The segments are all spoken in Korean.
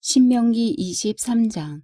신명기 23장.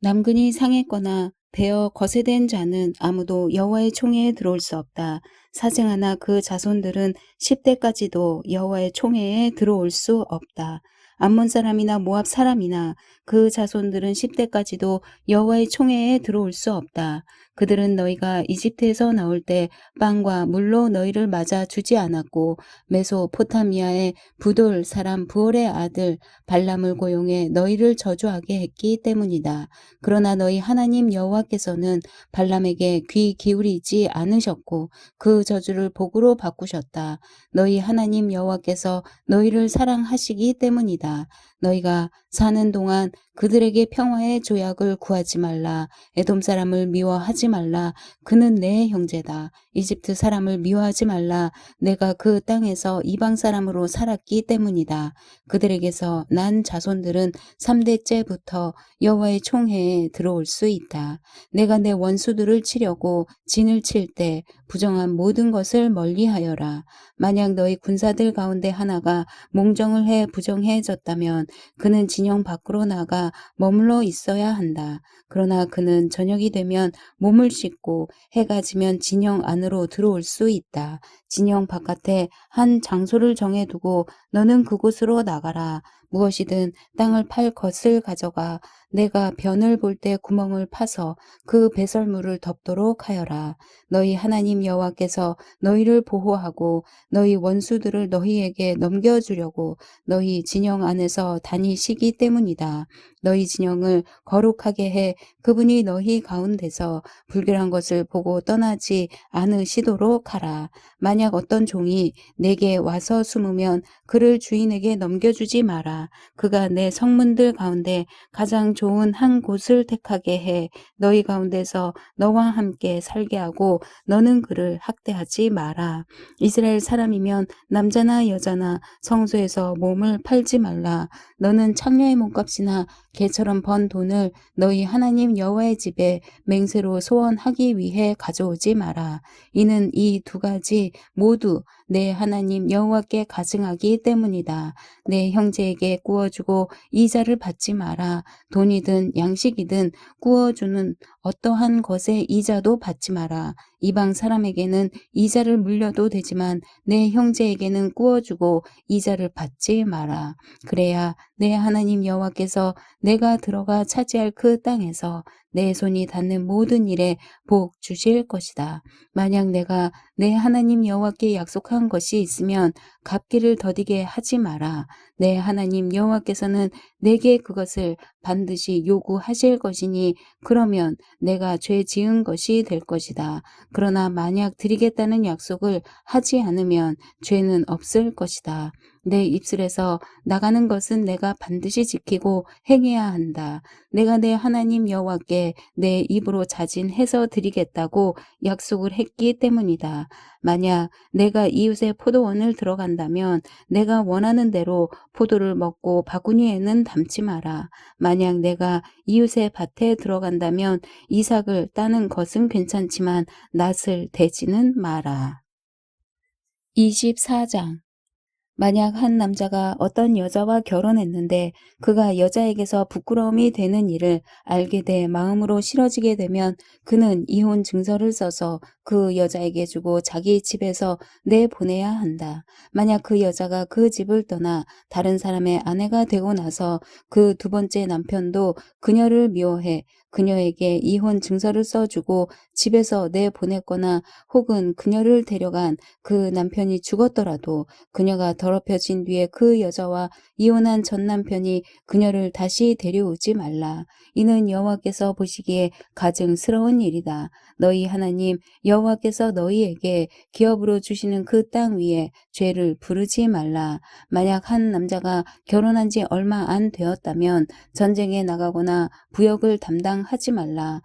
남근이 상했거나 베어 거세된 자는 아무도 여호와의 총회에 들어올 수 없다. 사생아나 그 자손들은 10대까지도 여호와의 총회에 들어올 수 없다. 암몬 사람이나 모압 사람이나 그 자손들은 10대까지도 여호와의 총회에 들어올 수 없다. 그들은 너희가 이집트에서 나올 때 빵과 물로 너희를 맞아 주지 않았고 메소포타미아의 부돌 사람 부올의 아들 발람을 고용해 너희를 저주하게 했기 때문이다. 그러나 너희 하나님 여호와께서는 발람에게 귀 기울이지 않으셨고 그 저주를 복으로 바꾸셨다. 너희 하나님 여호와께서 너희를 사랑하시기 때문이다. 너희가 사는 동안 그들에게 평화의 조약을 구하지 말라. 에돔 사람을 미워하지 말라. 그는 내 형제다. 이집트 사람을 미워하지 말라. 내가 그 땅에서 이방 사람으로 살았기 때문이다. 그들에게서 난 자손들은 3대째부터 여호와의 총회에 들어올 수 있다. 내가 내 원수들을 치려고 진을 칠 때 부정한 모든 것을 멀리하여라. 만약 너희 군사들 가운데 하나가 몽정을 해 부정해졌다면 그는 진영 밖으로 나가 머물러 있어야 한다. 그러나 그는 저녁이 되면 몸을 씻고 해가 지면 진영 안으로 들어올 수 있다. 진영 바깥에 한 장소를 정해두고 너는 그곳으로 나가라. 무엇이든 땅을 팔 것을 가져가 내가 변을 볼 때 구멍을 파서 그 배설물을 덮도록 하여라. 너희 하나님 여호와께서 너희를 보호하고 너희 원수들을 너희에게 넘겨주려고 너희 진영 안에서 다니시기 때문이다. 너희 진영을 거룩하게 해 그분이 너희 가운데서 불결한 것을 보고 떠나지 않으시도록 하라. 만약 어떤 종이 내게 와서 숨으면 그를 주인에게 넘겨주지 마라. 그가 내 성문들 가운데 가장 좋은 한 곳을 택하게 해 너희 가운데서 너와 함께 살게 하고 너는 그를 학대하지 마라. 이스라엘 사람이면 남자나 여자나 성소에서 몸을 팔지 말라. 너는 창녀의 몸값이나 개처럼 번 돈을 너희 하나님 여호와의 집에 맹세로 소원하기 위해 가져오지 마라. 이는 이 두 가지 모두 내 하나님 여호와께 가증하기 때문이다. 내 형제에게 구워주고 이자를 받지 마라. 돈이든 양식이든 구워주는 어떠한 것에 이자도 받지 마라. 이방 사람에게는 이자를 물려도 되지만 내 형제에게는 구워주고 이자를 받지 마라. 그래야 내 하나님 여호와께서 내가 들어가 차지할 그 땅에서 내 손이 닿는 모든 일에 복 주실 것이다. 만약 내가 내 하나님 여호와께 약속한 것이 있으면 갚기를 더디게 하지 마라. 내 하나님 여호와께서는 내게 그것을 반드시 요구하실 것이니 그러면 내가 죄 지은 것이 될 것이다. 그러나 만약 드리겠다는 약속을 하지 않으면 죄는 없을 것이다. 내 입술에서 나가는 것은 내가 반드시 지키고 행해야 한다. 내가 내 하나님 여호와께 내 입으로 자진해서 드리겠다고 약속을 했기 때문이다. 만약 내가 이웃의 포도원을 들어간다면 내가 원하는 대로 포도를 먹고 바구니에는 담지 마라. 만약 내가 이웃의 밭에 들어간다면 이삭을 따는 것은 괜찮지만 낫을 대지는 마라. 24장. 만약 한 남자가 어떤 여자와 결혼했는데 그가 여자에게서 부끄러움이 되는 일을 알게 돼 마음으로 싫어지게 되면 그는 이혼 증서를 써서 그 여자에게 주고 자기 집에서 내보내야 한다. 만약 그 여자가 그 집을 떠나 다른 사람의 아내가 되고 나서 그 두 번째 남편도 그녀를 미워해 그녀에게 이혼 증서를 써주고 집에서 내보냈거나 혹은 그녀를 데려간 그 남편이 죽었더라도 그녀가 더럽혀진 뒤에 그 여자와 이혼한 전 남편이 그녀를 다시 데려오지 말라. 이는 여호와께서 보시기에 가증스러운 일이다. 너희 하나님 여호와께서 너희에게 기업으로 주시는 그 땅 위에 죄를 부르지 말라. 만약 한 남자가 결혼한 지 얼마 안 되었다면 전쟁에 나가거나 부역을 담당하지 말라.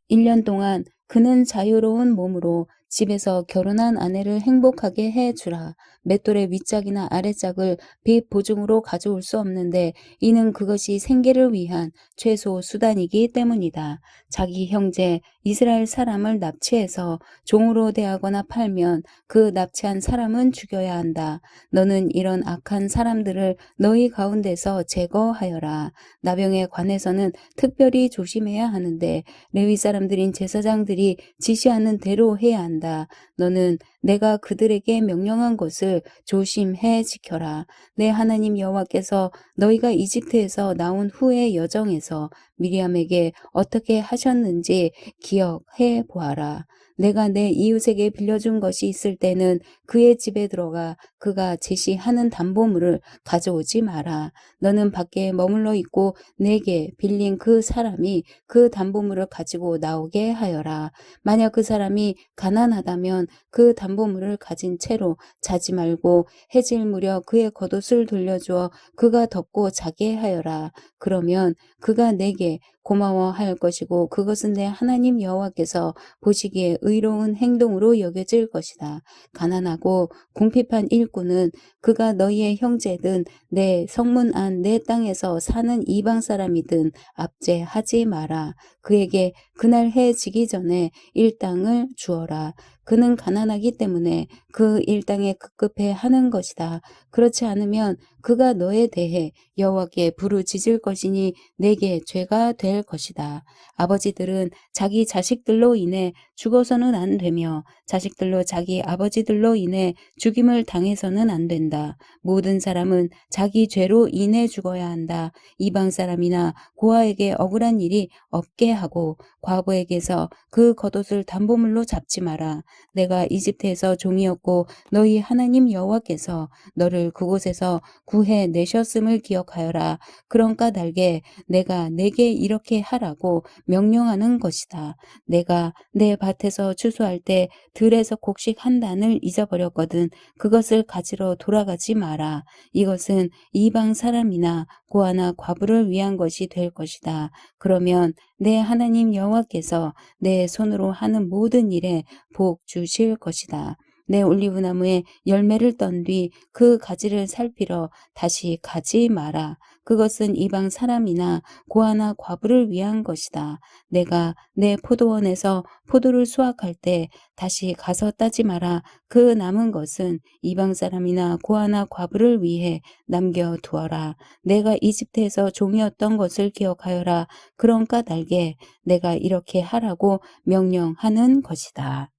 1년 동안 그는 자유로운 몸으로 집에서 결혼한 아내를 행복하게 해주라. 맷돌의 윗짝이나 아랫짝을 빚 보증으로 가져올 수 없는데 이는 그것이 생계를 위한 최소 수단이기 때문이다. 자기 형제, 이스라엘 사람을 납치해서 종으로 대하거나 팔면 그 납치한 사람은 죽여야 한다. 너는 이런 악한 사람들을 너희 가운데서 제거하여라. 나병에 관해서는 특별히 조심해야 하는데 레위 사람들인 제사장들이 지시하는 대로 해야 한다. 너는 내가 그들에게 명령한 것을 조심해 지켜라. 내 하나님 여호와께서 너희가 이집트에서 나온 후의 여정에서 미리암에게 어떻게 하셨는지 기억해 보아라. 내가 내 이웃에게 빌려준 것이 있을 때는 그의 집에 들어가 그가 제시하는 담보물을 가져오지 마라. 너는 밖에 머물러 있고 내게 빌린 그 사람이 그 담보물을 가지고 나오게 하여라. 만약 그 사람이 가난하다면 그 담보물을 가진 채로 자지 말고 해질 무렵 그의 겉옷을 돌려주어 그가 덮고 자게 하여라. 그러면 그가 내게 고마워할 것이고 그것은 내 하나님 여호와께서 보시기에 의로운 행동으로 여겨질 것이다. 가난하고 궁핍한 일꾼은 그가 너희의 형제든 내 성문 안 내 땅에서 사는 이방 사람이든 압제하지 마라. 그에게 그날 해 지기 전에 일당을 주어라. 그는 가난하기 때문에 그 일당에 급급해 하는 것이다. 그렇지 않으면 그가 너에 대해 여호와께 부르짖을 것이니 내게 죄가 될 것이다. 아버지들은 자기 자식들로 인해 죽어서는 안 되며 자식들로 자기 아버지들로 인해 죽임을 당해서는 안 된다. 모든 사람은 자기 죄로 인해 죽어야 한다. 이방 사람이나 고아에게 억울한 일이 없게 하고 과부에게서 그 겉옷을 담보물로 잡지 마라. 내가 이집트에서 종이었고 너희 하나님 여호와께서 너를 그곳에서 구해 내셨음을 기억하여라. 그런 까닭에 내가 내게 이렇게 하라고 명령하는 것이다. 내가 내 밭에서 추수할 때 들에서 곡식 한 단을 잊어버렸거든. 그것을 가지러 돌아가지 마라. 이것은 이방 사람이나 고아나 과부를 위한 것이 될 것이다. 그러면 내 하나님 여호와께서 내 손으로 하는 모든 일에 복 주실 것이다. 내 올리브나무에 열매를 떤 뒤 그 가지를 살피러 다시 가지 마라. 그것은 이방 사람이나 고아나 과부를 위한 것이다. 내가 내 포도원에서 포도를 수확할 때 다시 가서 따지 마라. 그 남은 것은 이방 사람이나 고아나 과부를 위해 남겨두어라. 내가 이집트에서 종이었던 것을 기억하여라. 그런 까닭에 내가 이렇게 하라고 명령하는 것이다.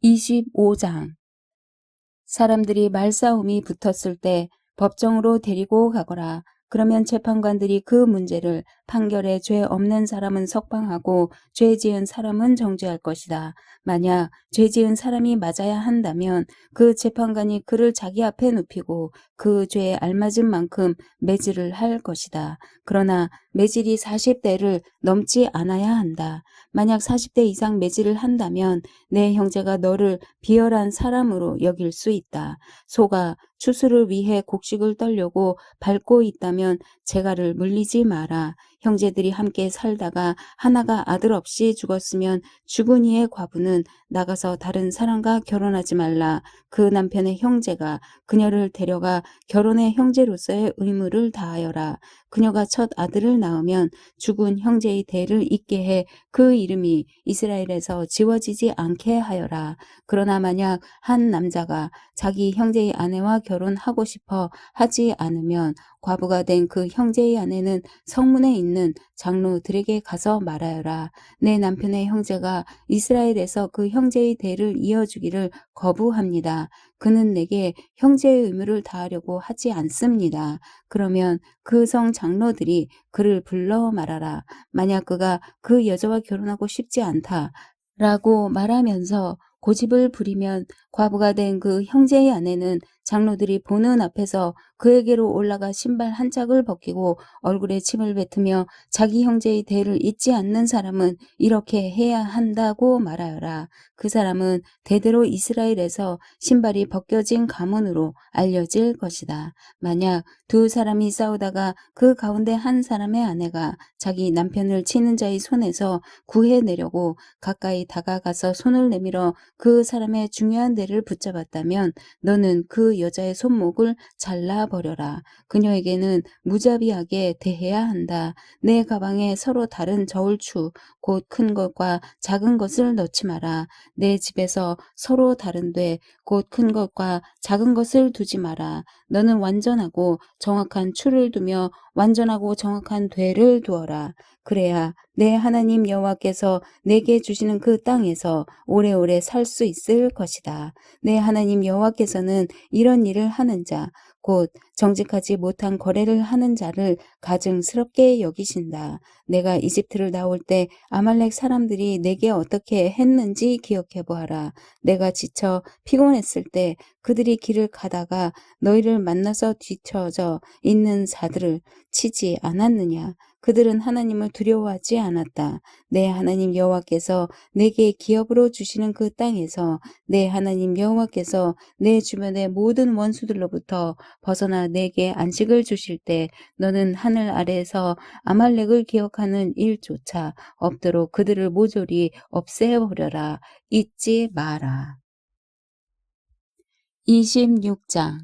25장 사람들이 말싸움이 붙었을 때 법정으로 데리고 가거라. 그러면 재판관들이 그 문제를 판결에 죄 없는 사람은 석방하고 죄 지은 사람은 정죄할 것이다. 만약 죄 지은 사람이 맞아야 한다면 그 재판관이 그를 자기 앞에 눕히고 그 죄에 알맞은 만큼 매질을 할 것이다. 그러나 매질이 40대를 넘지 않아야 한다. 만약 40대 이상 매질을 한다면 내 형제가 너를 비열한 사람으로 여길 수 있다. 소가 추수를 위해 곡식을 떨려고 밟고 있다면 재갈을 물리지 마라. 형제들이 함께 살다가 하나가 아들 없이 죽었으면 죽은 이의 과부는 나가서 다른 사람과 결혼하지 말라. 그 남편의 형제가 그녀를 데려가 결혼의 형제로서의 의무를 다하여라. 그녀가 첫 아들을 낳으면 죽은 형제의 대를 잇게 해 그 이름이 이스라엘에서 지워지지 않게 하여라. 그러나 만약 한 남자가 자기 형제의 아내와 결혼하고 싶어 하지 않으면 과부가 된 그 형제의 아내는 성문에 있는 장로들에게 가서 말하여라. 내 남편의 형제가 이스라엘에서 그 형제의 대를 이어주기를 거부합니다. 그는 내게 형제의 의무를 다하려고 하지 않습니다. 그러면 그 성 장로들이 그를 불러 말하라. 만약 그가 그 여자와 결혼하고 싶지 않다 라고 말하면서 고집을 부리면 과부가 된 그 형제의 아내는 장로들이 보는 앞에서 그에게로 올라가 신발 한 짝을 벗기고 얼굴에 침을 뱉으며 자기 형제의 대를 잊지 않는 사람은 이렇게 해야 한다고 말하여라. 그 사람은 대대로 이스라엘에서 신발이 벗겨진 가문으로 알려질 것이다. 만약 두 사람이 싸우다가 그 가운데 한 사람의 아내가 자기 남편을 치는 자의 손에서 구해내려고 가까이 다가가서 손을 내밀어 그 사람의 중요한 대를 붙잡았다면 너는 그 그 여자의 손목을 잘라버려라. 그녀에게는 무자비하게 대해야 한다. 내 가방에 서로 다른 저울추, 곧 큰 것과 작은 것을 넣지 마라. 내 집에서 서로 다른데 곧 큰 것과 작은 것을 두지 마라. 너는 완전하고 정확한 추를 두며 완전하고 정확한 되를 두어라. 그래야 내 하나님 여호와께서 내게 주시는 그 땅에서 오래오래 살 수 있을 것이다. 내 하나님 여호와께서는 이런 일을 하는 자, 곧 정직하지 못한 거래를 하는 자를 가증스럽게 여기신다. 내가 이집트를 나올 때 아말렉 사람들이 내게 어떻게 했는지 기억해 보아라. 내가 지쳐 피곤했을 때 그들이 길을 가다가 너희를 만나서 뒤처져 있는 자들을 치지 않았느냐? 그들은 하나님을 두려워하지 않았다. 내 하나님 여호와께서 내게 기업으로 주시는 그 땅에서 내 하나님 여호와께서 내 주변의 모든 원수들로부터 벗어나 내게 안식을 주실 때 너는 하늘 아래에서 아말렉을 기억하는 일조차 없도록 그들을 모조리 없애버려라. 잊지 마라. 26장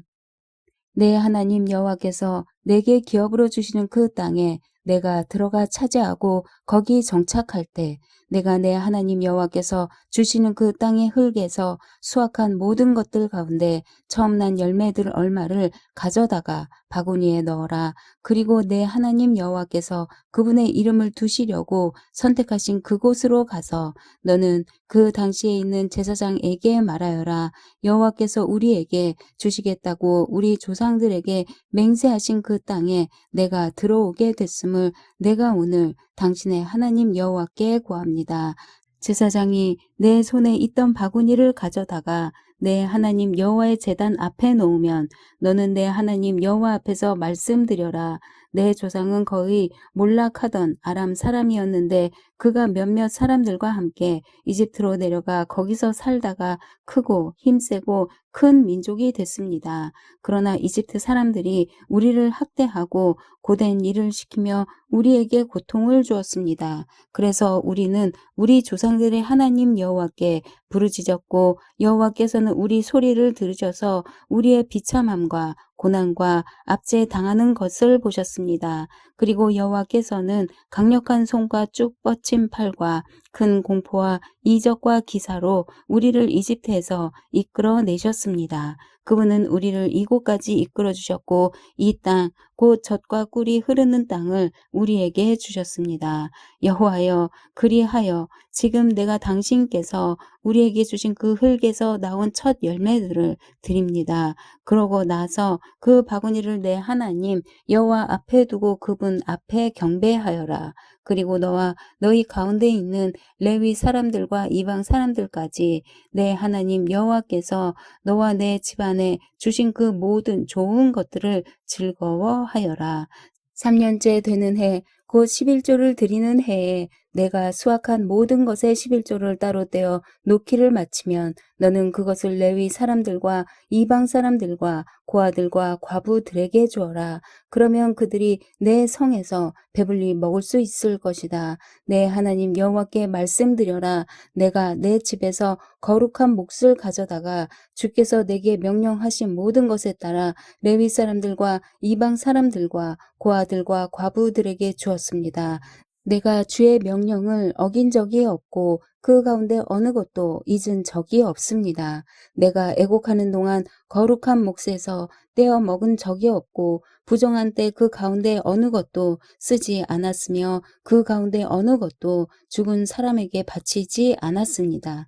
내 하나님 여호와께서 내게 기업으로 주시는 그 땅에 내가 들어가 차지하고 거기 정착할 때 내가 내 하나님 여호와께서 주시는 그 땅의 흙에서 수확한 모든 것들 가운데 처음 난 열매들 얼마를 가져다가 바구니에 넣어라. 그리고 내 하나님 여호와께서 그분의 이름을 두시려고 선택하신 그곳으로 가서 너는 그 당시에 있는 제사장에게 말하여라. 여호와께서 우리에게 주시겠다고 우리 조상들에게 맹세하신 그 땅에 내가 들어오게 됐음을 내가 오늘 당신의 하나님 여호와께 구합니다. 제사장이 내 손에 있던 바구니를 가져다가 내 하나님 여호와의 제단 앞에 놓으면 너는 내 하나님 여호와 앞에서 말씀드려라. 내 조상은 거의 몰락하던 아람 사람이었는데 그가 몇몇 사람들과 함께 이집트로 내려가 거기서 살다가 크고 힘세고 큰 민족이 됐습니다. 그러나 이집트 사람들이 우리를 학대하고 고된 일을 시키며 우리에게 고통을 주었습니다. 그래서 우리는 우리 조상들의 하나님 여호와께 부르짖었고 여호와께서는 우리 소리를 들으셔서 우리의 비참함과 고난과 압제당하는 것을 보셨습니다. 그리고 여호와께서는 강력한 손과 쭉 뻗친 팔과 큰 공포와 이적과 기사로 우리를 이집트에서 이끌어 내셨습니다. 그분은 우리를 이곳까지 이끌어 주셨고 이 땅, 곧 젖과 꿀이 흐르는 땅을 우리에게 주셨습니다. 여호와여, 그리하여 지금 내가 당신께서 우리에게 주신 그 흙에서 나온 첫 열매들을 드립니다. 그러고 나서 그 바구니를 내 하나님 여호와 앞에 두고 그분 앞에 경배하여라. 그리고 너와 너희 가운데 있는 레위 사람들과 이방 사람들까지 내 하나님 여호와께서 너와 내 집안에 주신 그 모든 좋은 것들을 즐거워하여라. 3년째 되는 해, 곧 11조를 드리는 해에 내가 수확한 모든 것의 11조를 따로 떼어 놓기를 마치면 너는 그것을 레위 사람들과 이방 사람들과 고아들과 과부들에게 주어라. 그러면 그들이 내 성에서 배불리 먹을 수 있을 것이다. 내 하나님 여호와께 말씀드려라. 내가 내 집에서 거룩한 몫을 가져다가 주께서 내게 명령하신 모든 것에 따라 레위 사람들과 이방 사람들과 고아들과 과부들에게 주었습니다. 내가 주의 명령을 어긴 적이 없고 그 가운데 어느 것도 잊은 적이 없습니다. 내가 애곡하는 동안 거룩한 몫에서 떼어 먹은 적이 없고 부정한 때 그 가운데 어느 것도 쓰지 않았으며 그 가운데 어느 것도 죽은 사람에게 바치지 않았습니다.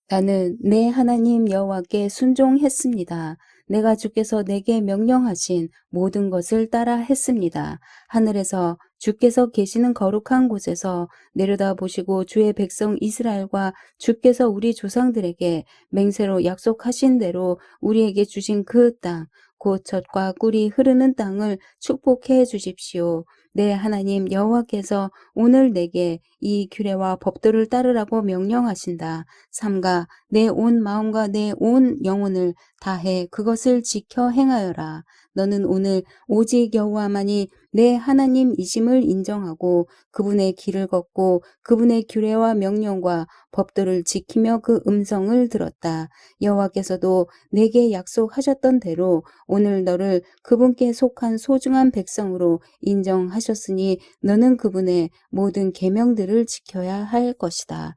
나는 내 하나님 여호와께 순종했습니다. 내가 주께서 내게 명령하신 모든 것을 따라 했습니다. 하늘에서 주께서 계시는 거룩한 곳에서 내려다보시고 주의 백성 이스라엘과 주께서 우리 조상들에게 맹세로 약속하신 대로 우리에게 주신 그 땅, 곧 젖과 꿀이 흐르는 땅을 축복해 주십시오. 내 하나님 여호와께서 오늘 내게 이 규례와 법도를 따르라고 명령하신다. 삼가 내 온 마음과 내 온 영혼을 다해 그것을 지켜 행하여라. 너는 오늘 오직 여호와만이 내 하나님이심을 인정하고 그분의 길을 걷고 그분의 규례와 명령과 법도를 지키며 그 음성을 들었다. 여호와께서도 내게 약속하셨던 대로 오늘 너를 그분께 속한 소중한 백성으로 인정하셨으니 너는 그분의 모든 계명들을 지켜야 할 것이다.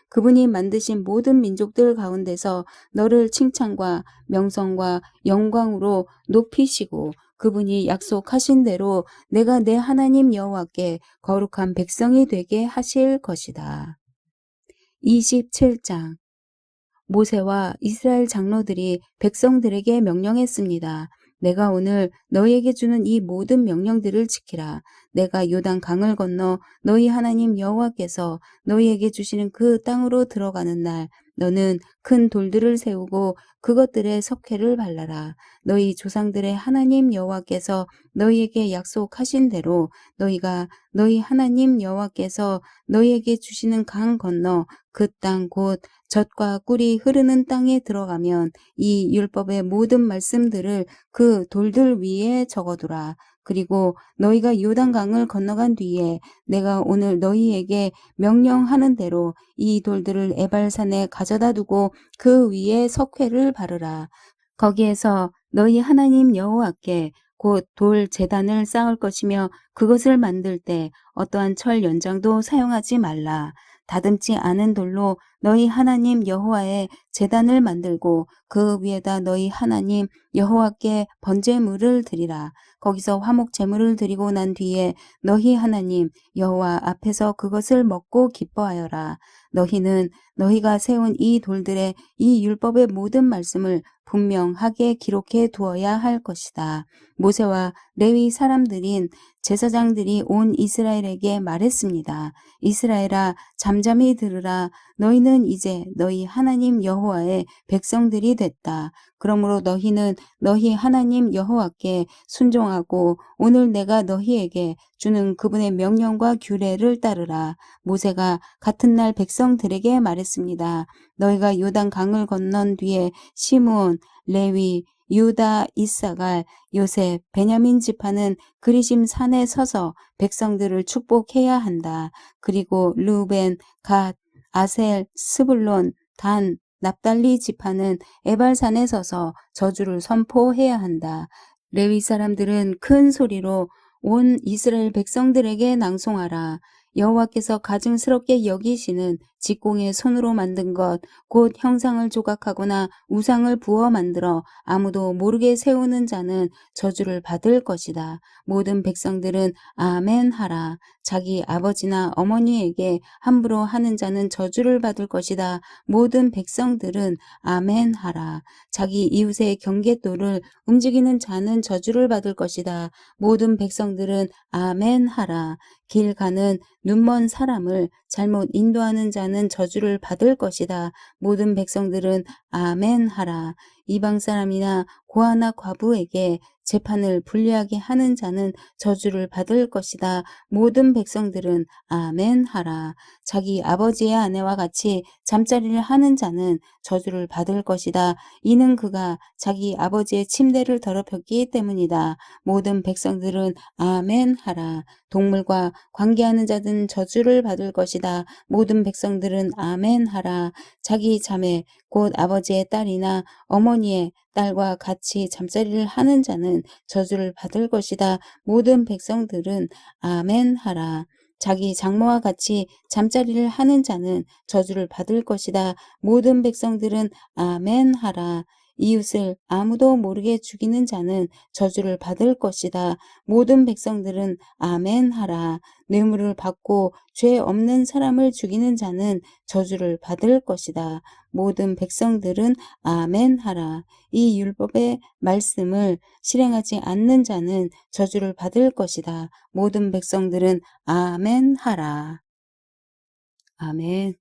그분이 만드신 모든 민족들 가운데서 너를 칭찬과 명성과 영광으로 높이시고 그분이 약속하신 대로 내가 내 하나님 여호와께 거룩한 백성이 되게 하실 것이다. 27장 모세와 이스라엘 장로들이 백성들에게 명령했습니다. 내가 오늘 너희에게 주는 이 모든 명령들을 지키라. 내가 요단 강을 건너 너희 하나님 여호와께서 너희에게 주시는 그 땅으로 들어가는 날 너는 큰 돌들을 세우고 그것들의 석회를 발라라. 너희 조상들의 하나님 여호와께서 너희에게 약속하신 대로 너희가 너희 하나님 여호와께서 너희에게 주시는 강 건너 그 땅 곧 젖과 꿀이 흐르는 땅에 들어가면 이 율법의 모든 말씀들을 그 돌들 위에 적어두라. 그리고 너희가 요단강을 건너간 뒤에 내가 오늘 너희에게 명령하는 대로 이 돌들을 에발산에 가져다 두고 그 위에 석회를 바르라. 거기에서 너희 하나님 여호와께 곧 돌 제단을 쌓을 것이며 그것을 만들 때 어떠한 철 연장도 사용하지 말라. 다듬지 않은 돌로 너희 하나님 여호와의 제단을 만들고 그 위에다 너희 하나님 여호와께 번제물을 드리라. 거기서 화목 제물을 드리고 난 뒤에 너희 하나님 여호와 앞에서 그것을 먹고 기뻐하여라. 너희는 너희가 세운 이 돌들의 이 율법의 모든 말씀을 분명하게 기록해 두어야 할 것이다. 모세와 레위 사람들인 제사장들이 온 이스라엘에게 말했습니다. 이스라엘아 잠잠히 들으라. 너희는 이제 너희 하나님 여호와의 백성들이 됐다. 그러므로 너희는 너희 하나님 여호와께 순종하고 오늘 내가 너희에게 주는 그분의 명령과 규례를 따르라. 모세가 같은 날 백성들에게 말했습니다. 너희가 요단 강을 건넌 뒤에 시므온, 레위, 유다, 이사갈, 요셉, 베냐민 지파는 그리심 산에 서서 백성들을 축복해야 한다. 그리고 르우벤, 갓, 아셀, 스불론, 단, 납달리 지파는 에발산에 서서 저주를 선포해야 한다. 레위 사람들은 큰 소리로 온 이스라엘 백성들에게 낭송하라. 여호와께서 가증스럽게 여기시는 직공의 손으로 만든 것, 곧 형상을 조각하거나 우상을 부어 만들어 아무도 모르게 세우는 자는 저주를 받을 것이다. 모든 백성들은 아멘 하라. 자기 아버지나 어머니에게 함부로 하는 자는 저주를 받을 것이다. 모든 백성들은 아멘 하라. 자기 이웃의 경계도를 움직이는 자는 저주를 받을 것이다. 모든 백성들은 아멘 하라. 길 가는 눈먼 사람을 잘못 인도하는 자는 저주를 받을 것이다. 모든 백성들은 아멘 하라. 이방 사람이나 고아나 과부에게 재판을 불리하게 하는 자는 저주를 받을 것이다. 모든 백성들은 아멘 하라. 자기 아버지의 아내와 같이 잠자리를 하는 자는 저주를 받을 것이다. 이는 그가 자기 아버지의 침대를 더럽혔기 때문이다. 모든 백성들은 아멘 하라. 동물과 관계하는 자든 저주를 받을 것이다. 모든 백성들은 아멘 하라. 자기 자매 곧 아버지의 딸이나 어머니의 딸과 같이 잠자리를 하는 자는 저주를 받을 것이다. 모든 백성들은 아멘 하라. 자기 장모와 같이 잠자리를 하는 자는 저주를 받을 것이다. 모든 백성들은 아멘 하라. 이웃을 아무도 모르게 죽이는 자는 저주를 받을 것이다. 모든 백성들은 아멘 하라. 뇌물을 받고 죄 없는 사람을 죽이는 자는 저주를 받을 것이다. 모든 백성들은 아멘 하라. 이 율법의 말씀을 실행하지 않는 자는 저주를 받을 것이다. 모든 백성들은 아멘 하라. 아멘.